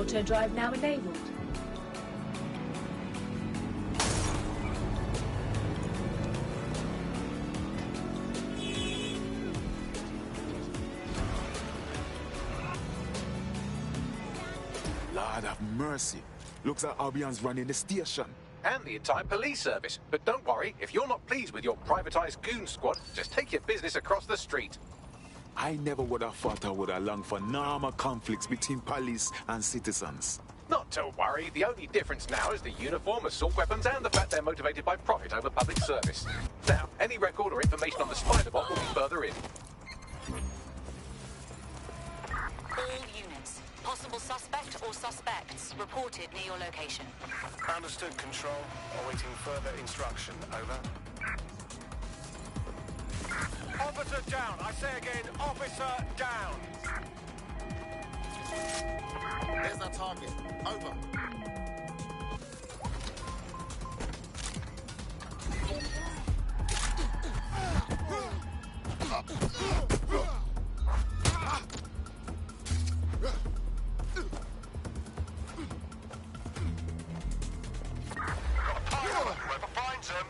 Auto drive now enabled. Lord have mercy. Looks like Albion's running the station. And the entire police service. But don't worry, if you're not pleased with your privatized goon squad, just take your business across the street. I never would have thought I would have longed for normal conflicts between police and citizens. Not to worry, the only difference now is the uniform, assault weapons, and the fact they're motivated by profit over public service. Now, any record or information on the Spider-Bot will be further in. All units. Possible suspect or suspects reported near your location. Understood, Control. Awaiting further instruction. Over. Officer down! I say again, officer down! There's our target. Over. Whoever finds him!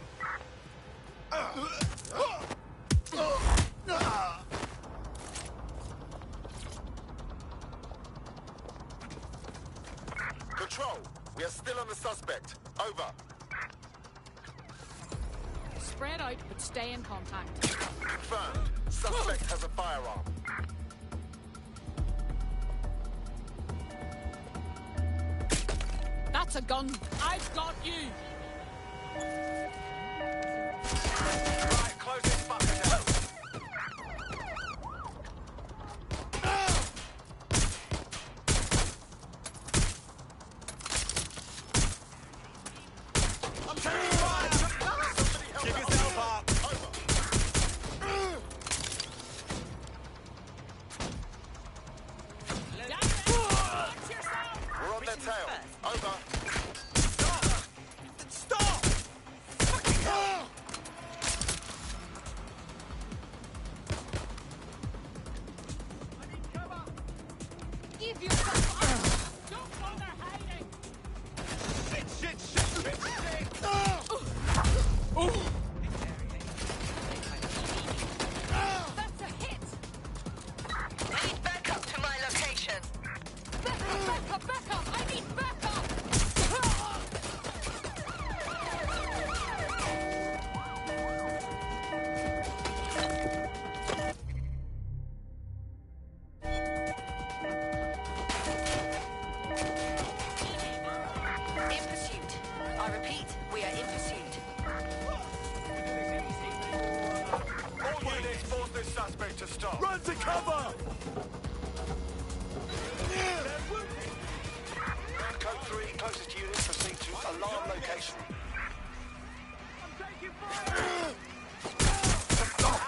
Control, we are still on the suspect. Over. Spread out, but stay in contact. Confirmed. Suspect has a firearm. That's a gun. I've got you. Right, close this fucker down. I'm taking fire! Keep yourself up! We're on their tail. Over. Stop! Fucking hell! Give yourself up. Don't bother hiding. Shit! That's a hit. I need backup to my location. Backup. I need backup. In pursuit. I repeat, we are in pursuit. All units, force this suspect to stop. Run to cover! Code 3, closest unit, proceed to alarm location.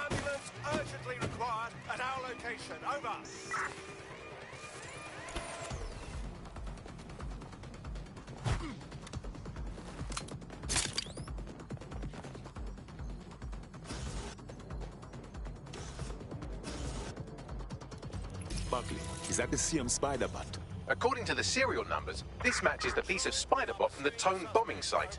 Ambulance urgently required at our location. Over. Buckley, is that the same Spider-Bot? According to the serial numbers, this matches the piece of Spider-Bot from the Tone bombing site.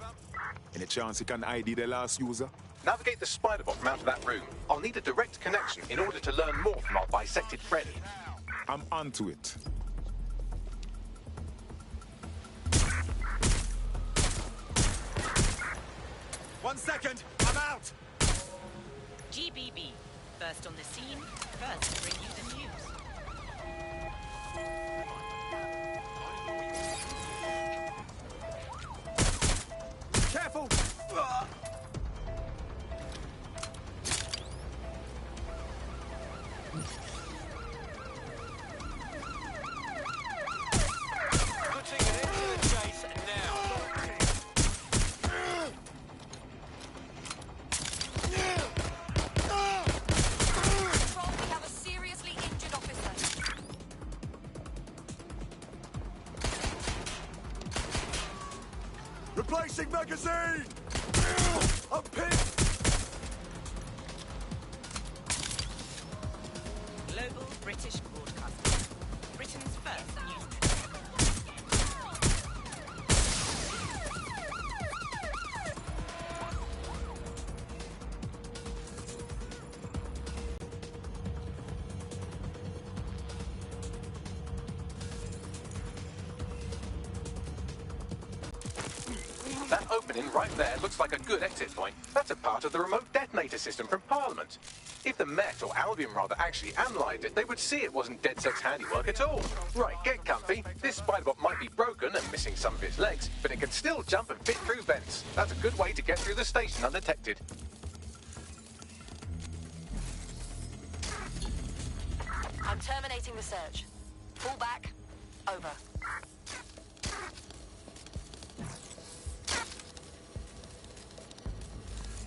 Any chance you can ID the last user? Navigate the Spider-Bot from out of that room. I'll need a direct connection in order to learn more from our bisected friend. I'm onto it. One second, I'm out. GBB. First on the scene, first to bring you the news. Careful. Putting an end to the chase now. Control, we have a seriously injured officer. Replacing magazine! I'm pinned! Global British Broadcasting. Britain's first news network. opening right there looks like a good exit point. That's a part of the remote detonator system from Parliament. If the Met, or Albion rather, actually analysed it, they would see it wasn't DedSec's handiwork at all. Right, get comfy. This Spiderbot might be broken and missing some of its legs, but it can still jump and fit through vents. That's a good way to get through the station undetected. I'm terminating the search. Fall back. Over.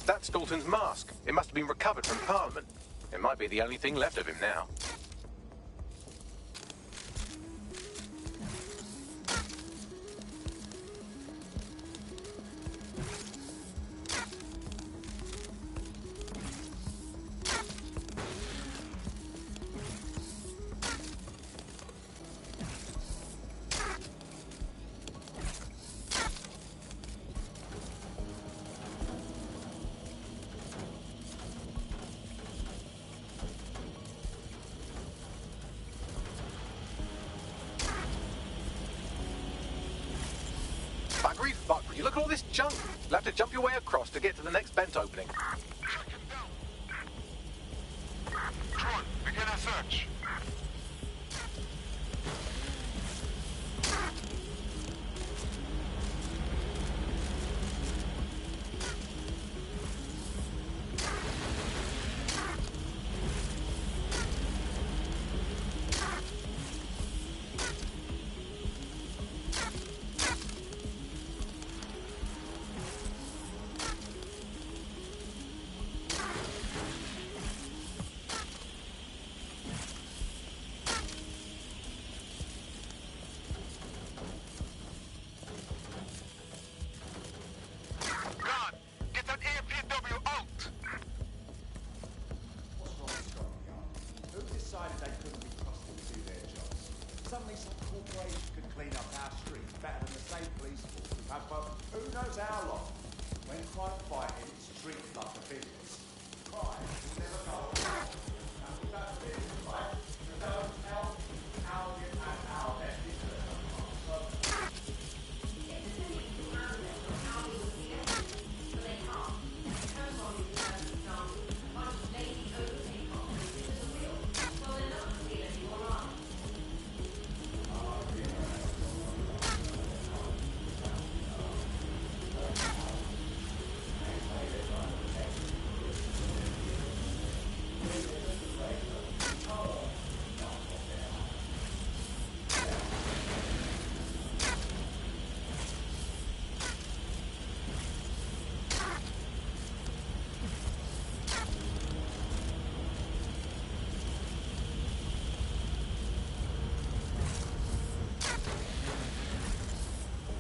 That's Dalton's mask. It must have been recovered from Parliament. It might be the only thing left of him now. Buggery fuck, will you look at all this junk? You'll have to jump your way across to get to the next vent opening. Troy, begin a search.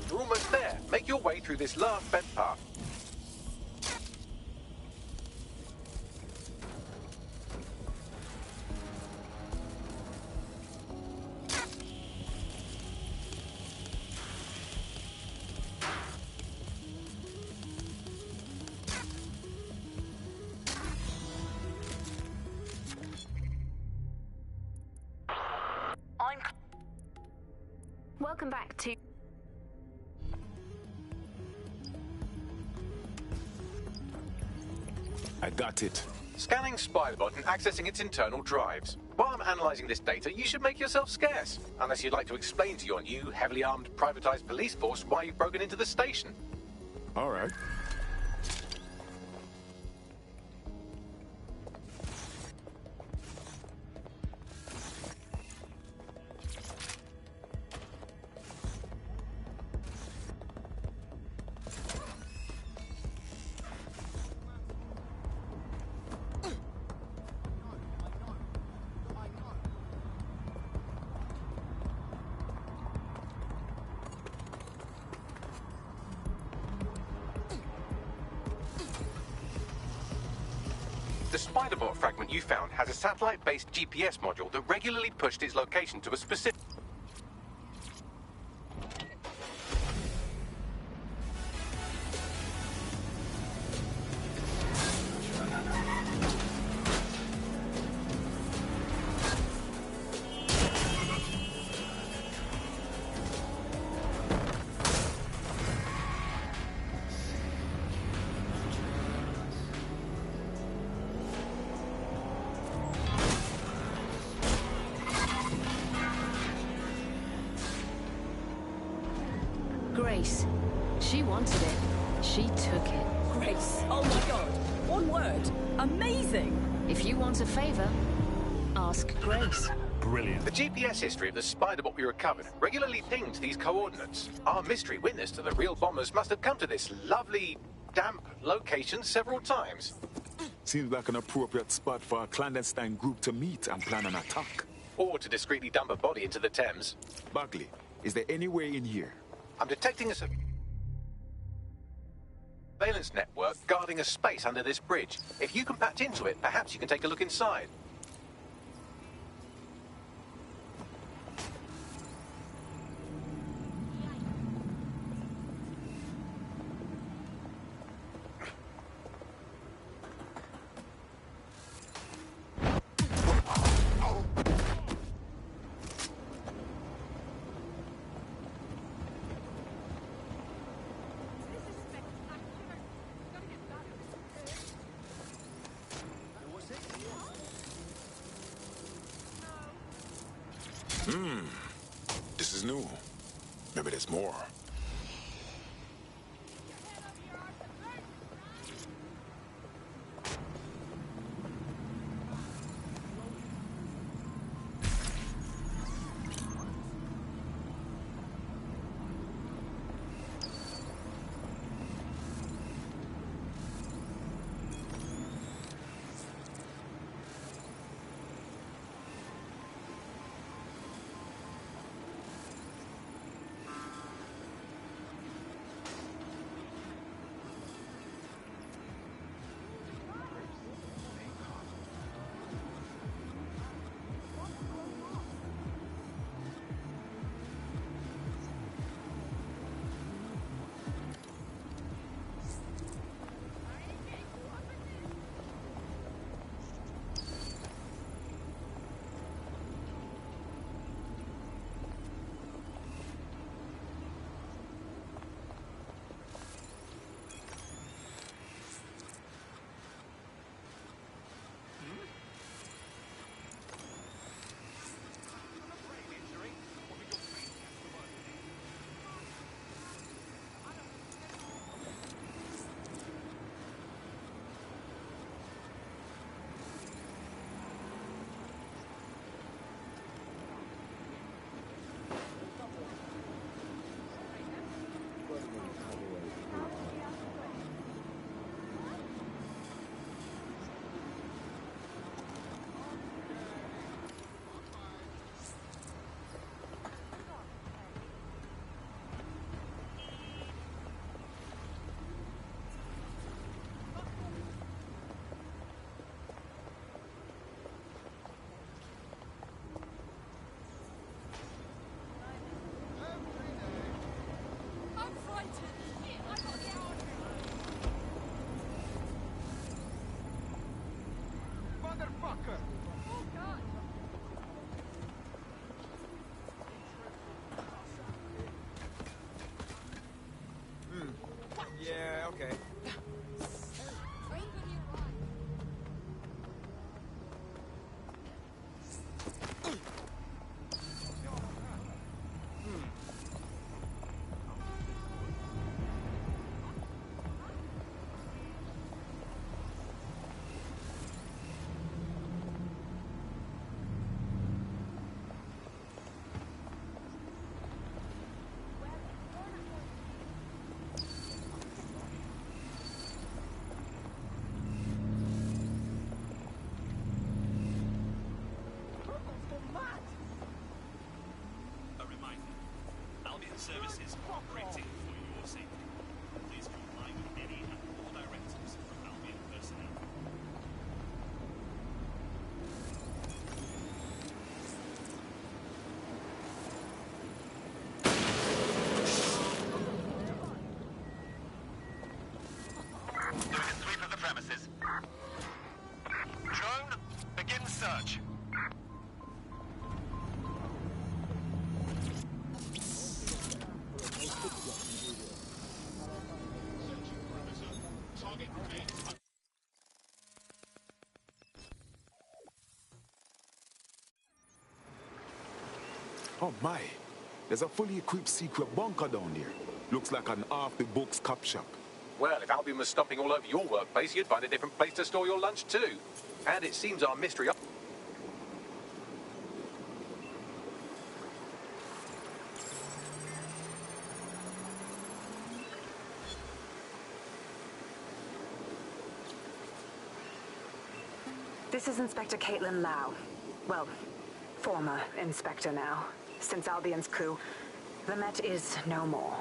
You're almost there. Make your way through this last vent path. Welcome back to... I got it. Scanning Spiderbot and accessing its internal drives. While I'm analysing this data, you should make yourself scarce. Unless you'd like to explain to your new, heavily armed, privatised police force why you've broken into the station. All right. The Spiderbot fragment you found has a satellite-based GPS module that regularly pushed its location to a specific... Grace. She wanted it. She took it. Grace. Oh my god. One word. Amazing. If you want a favor, ask Grace. Brilliant. The GPS history of the Spider-Bot we recovered regularly pinged these coordinates. Our mystery witness to the real bombers must have come to this lovely, damp location several times. Seems like an appropriate spot for a clandestine group to meet and plan an attack. Or to discreetly dump a body into the Thames. Bagley, is there any way in here? I'm detecting a surveillance network guarding a space under this bridge. If you can patch into it, perhaps you can take a look inside. This is new. Maybe there's more. Yeah, okay. Services operating for your safety. Please comply with any and all directives from Albion personnel. Doing a sweep of the premises. Drone, begin search. Oh my, there's a fully equipped secret bunker down there. Looks like an off-the-books cop shop. Well, if Albion was stomping all over your workplace, you'd find a different place to store your lunch too. And it seems our mystery... This is Inspector Caitlin Lau. Well, former inspector now. Since Albion's coup, the Met is no more.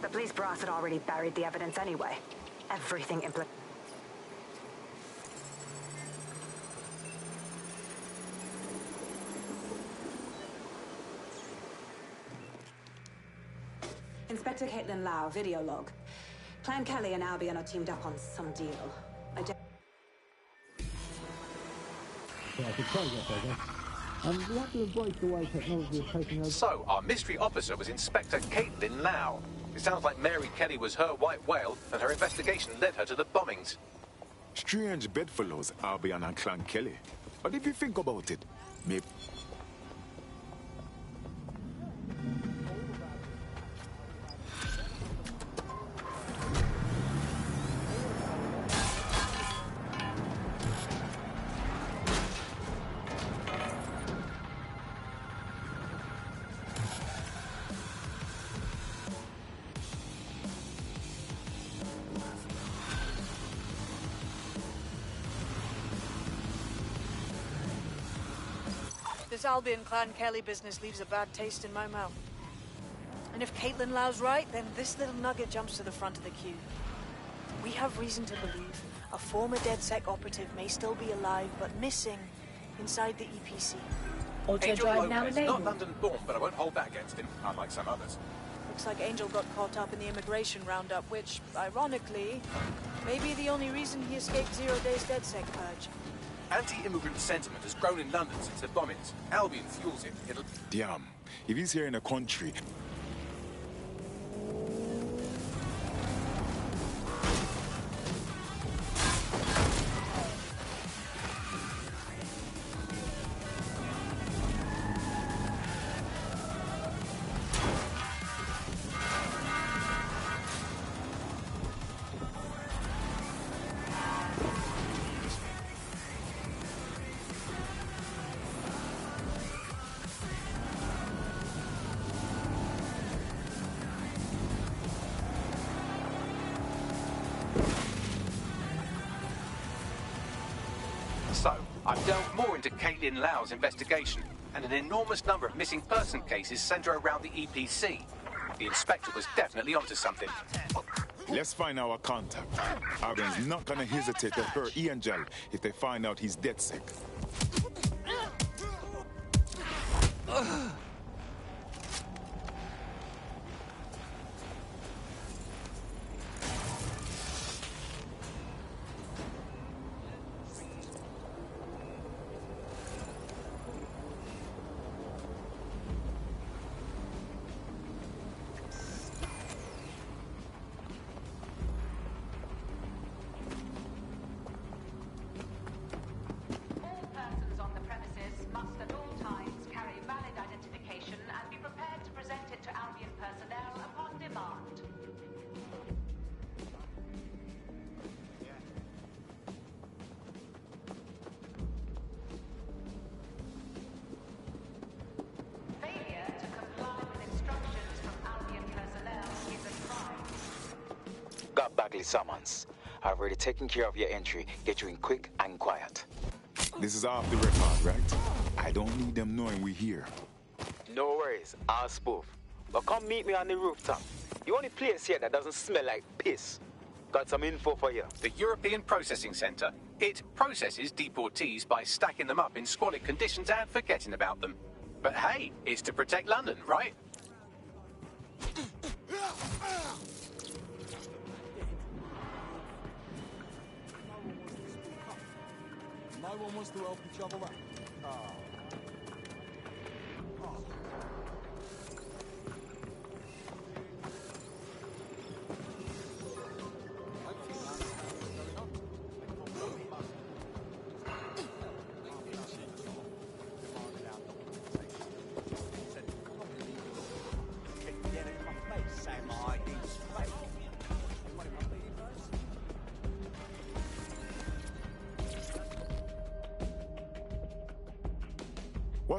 The police brass had already buried the evidence anyway. Everything Inspector Caitlin Lau, video log. Clan Kelly and Albion are teamed up on some deal. So, our mystery officer was Inspector Caitlin Lau. It sounds like Mary Kelly was her white whale, and her investigation led her to the bombings. Strange bedfellows, Albion and Clan Kelly. But if you think about it, maybe... This Albion Clan Kelly business leaves a bad taste in my mouth. And if Caitlin Lau's right, then this little nugget jumps to the front of the queue. We have reason to believe a former DedSec operative may still be alive, but missing inside the EPC. Angel Lopez, not London-born, but I won't hold that against him, unlike some others. Looks like Angel got caught up in the immigration roundup, which, ironically, may be the only reason he escaped 0 days DedSec purge. Anti-immigrant sentiment has grown in London since the bombings. Albion fuels it. It'll... Damn. If he's here in the country... So, I've delved more into Caitlin Lau's investigation, and an enormous number of missing person cases center around the EPC. The inspector was definitely onto something. Let's find our contact. Albion's not gonna hesitate to hurt Angel if they find out he's DedSec. Got Bagley summons. I've already taken care of your entry. Get you in quick and quiet. This is off the record, right? I don't need them knowing we're here. No worries, I'll spoof. But come meet me on the rooftop. The only place here that doesn't smell like piss. Got some info for you. The European Processing Center. It processes deportees by stacking them up in squalid conditions and forgetting about them. But hey, it's to protect London, right? No one wants to help each other out.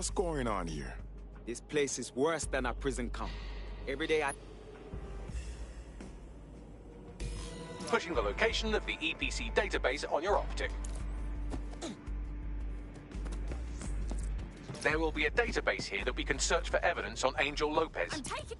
What's going on here? This place is worse than a prison camp. Every day I... Pushing the location of the EPC database on your optic. There will be a database here that we can search for evidence on Angel Lopez. I'm taking...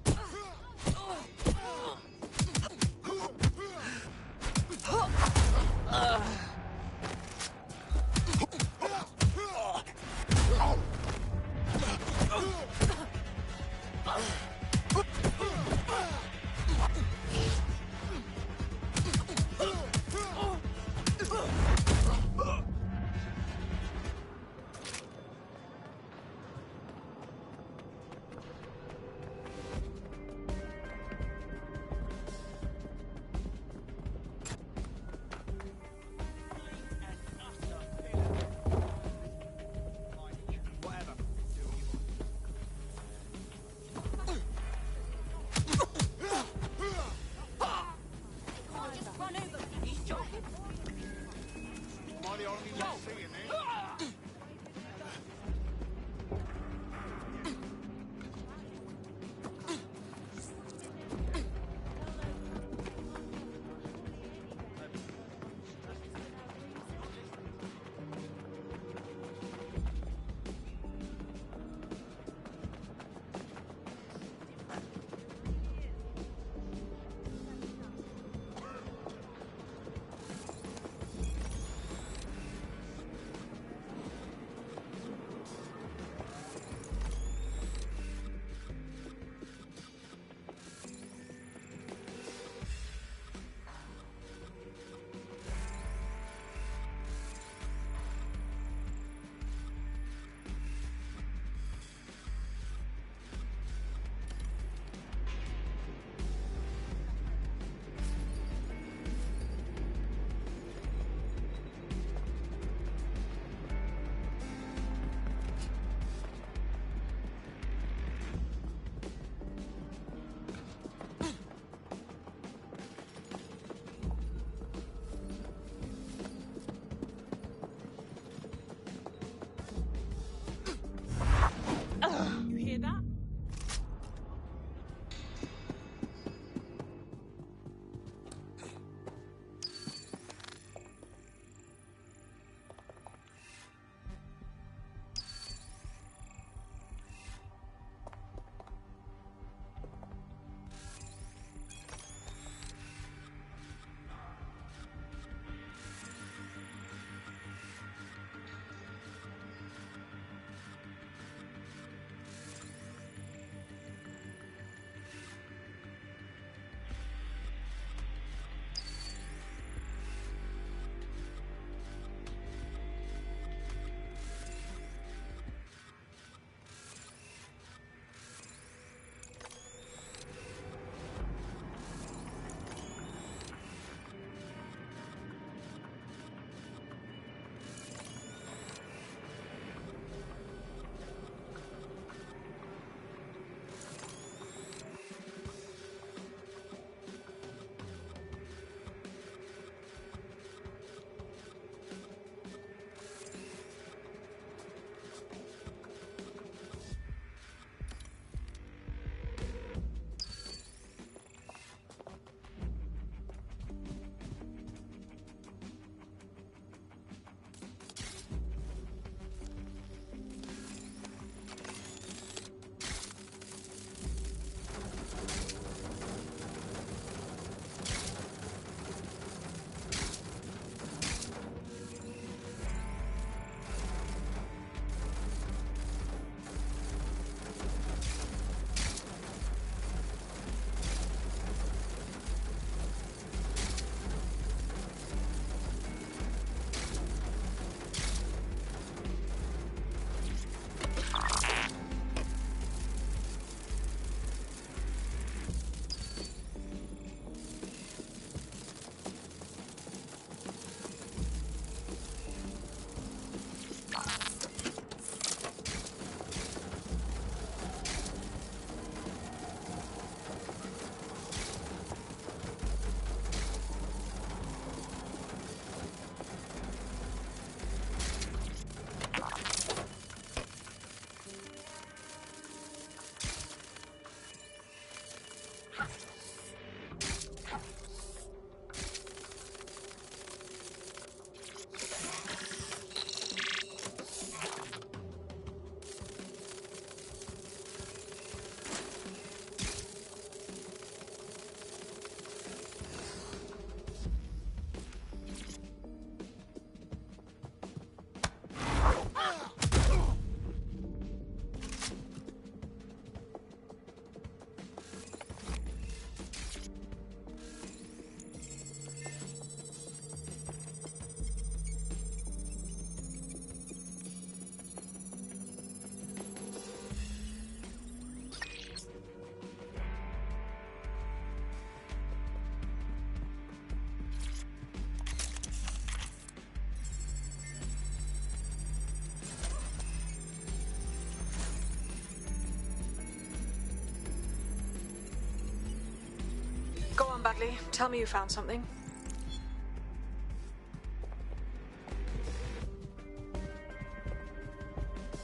Go on, Bagley. Tell me you found something.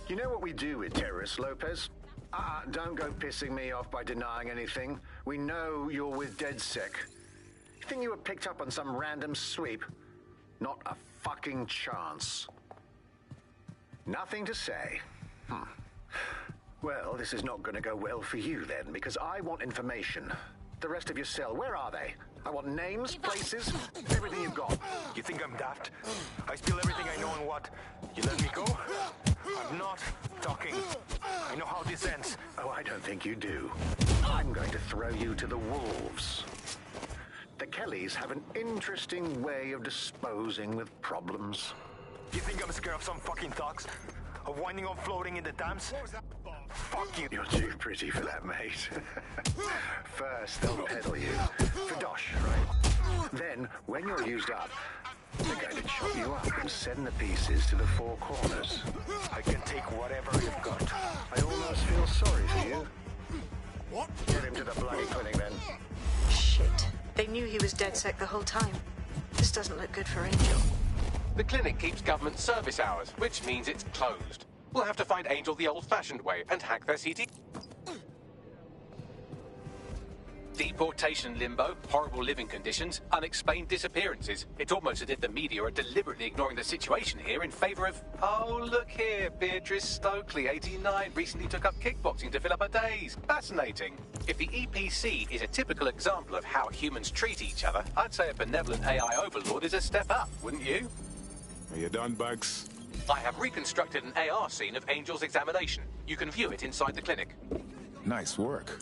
You know what we do with terrorists, Lopez? Don't go pissing me off by denying anything. We know you're with DedSec. You think you were picked up on some random sweep? Not a fucking chance. Nothing to say. Well, this is not going to go well for you then, because I want information. The rest of your cell, where are they? I want names, places, everything you've got. You think I'm daft? I spill everything I know and what? You let me go? I'm not talking. I know how this ends. Oh, I don't think you do. I'm going to throw you to the wolves. The Kellys have an interesting way of disposing with problems. You think I'm scared of some fucking thugs? Of winding up floating in the dams? Fuck you. You're too pretty for that, mate. First, they'll peddle you. For dosh, right? Then, when you're used up, they're going to chop you up and send the pieces to the four corners. I can take whatever you've got. I almost feel sorry for you. What? Get him to the bloody clinic, then. Shit. They knew he was DedSec the whole time. This doesn't look good for Angel. The clinic keeps government service hours, which means it's closed. We'll have to find Angel the old-fashioned way and hack their CT. Deportation limbo, horrible living conditions, unexplained disappearances. It's almost as if the media are deliberately ignoring the situation here in favor of... Oh, look here, Beatrice Stokely, 89, recently took up kickboxing to fill up her days. Fascinating. If the EPC is a typical example of how humans treat each other, I'd say a benevolent AI overlord is a step up, wouldn't you? Are you done, Bugs? I have reconstructed an AR scene of Angel's examination. You can view it inside the clinic. Nice work.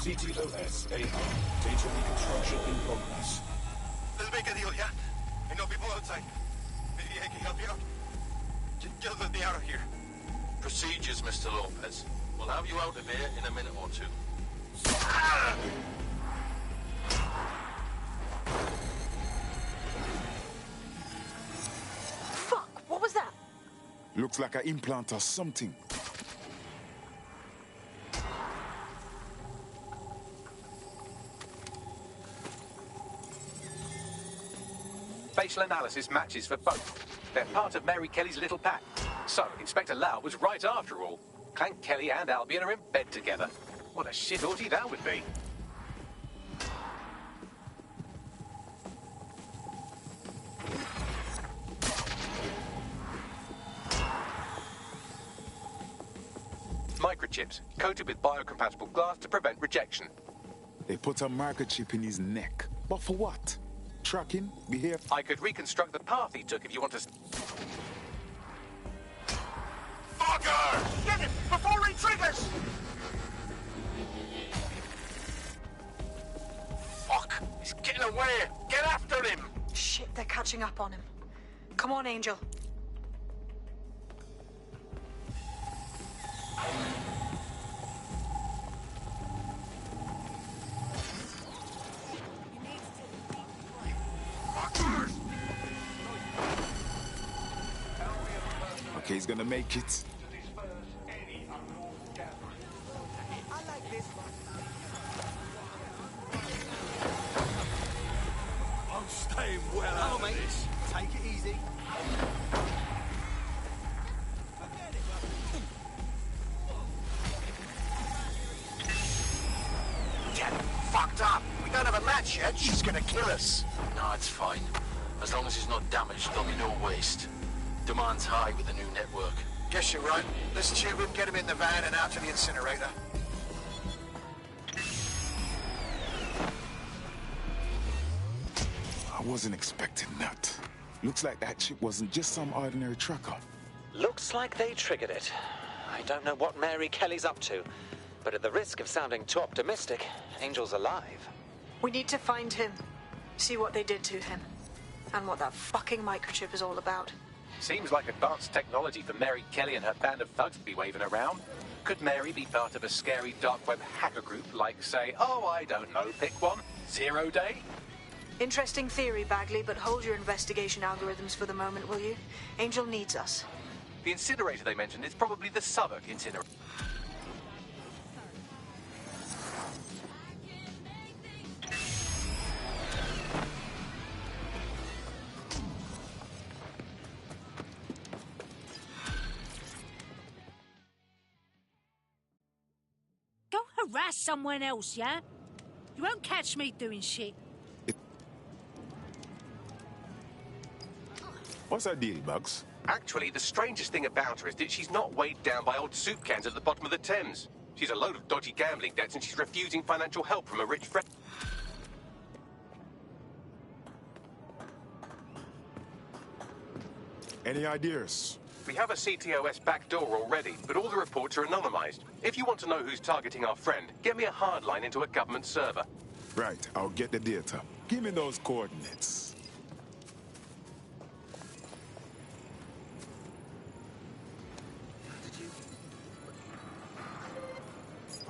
CTOS AR. Data reconstruction in progress. Let's make a deal, yeah? I know people outside. Maybe I can help you out. Just let me out of here. Procedures, Mr. Lopez. We'll have you out of here in a minute or two. Fuck, what was that? Looks like an implant or something. Facial analysis matches for both. They're part of Mary Kelly's little pack. So, Inspector Lau was right after all. Clank Kelly and Albion are in bed together. What a shit orgy that would be. Microchips, coated with biocompatible glass to prevent rejection. They put a microchip in his neck. But for what? Tracking? Behave? I could reconstruct the path he took if you want to... Fucker! Get him before he triggers! Fuck! He's getting away! Get after him! Shit, they're catching up on him. Come on, Angel. Okay, he's gonna make it. I'm staying well out of this. Take it easy. Get fucked up. We don't have a match yet. She's gonna kill us. No, it's fine. As long as he's not damaged, there'll be no waste. Demand's high with the new network. Guess you're right. Let's tube him, get him in the van and out to the incinerator. I wasn't expecting that. Looks like that chip wasn't just some ordinary tracker. Looks like they triggered it. I don't know what Mary Kelly's up to, but at the risk of sounding too optimistic, Angel's alive. We need to find him, see what they did to him, and what that fucking microchip is all about. Seems like advanced technology for Mary Kelly and her band of thugs to be waving around. Could Mary be part of a scary dark web hacker group like, say, oh, I don't know, pick one, Zero Day? Interesting theory, Bagley, but hold your investigation algorithms for the moment, will you? Angel needs us. The incinerator they mentioned is probably the Southwark incinerator. Go harass someone else, yeah? You won't catch me doing shit. What's that deal, Bugs? Actually, the strangest thing about her is that she's not weighed down by old soup cans at the bottom of the Thames. She's a load of dodgy gambling debts and she's refusing financial help from a rich friend. Any ideas? We have a CTOS backdoor already, but all the reports are anonymized. If you want to know who's targeting our friend, get me a hard line into a government server. Right, I'll get the data. Give me those coordinates.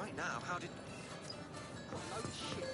Right now, how did... Oh, no shit.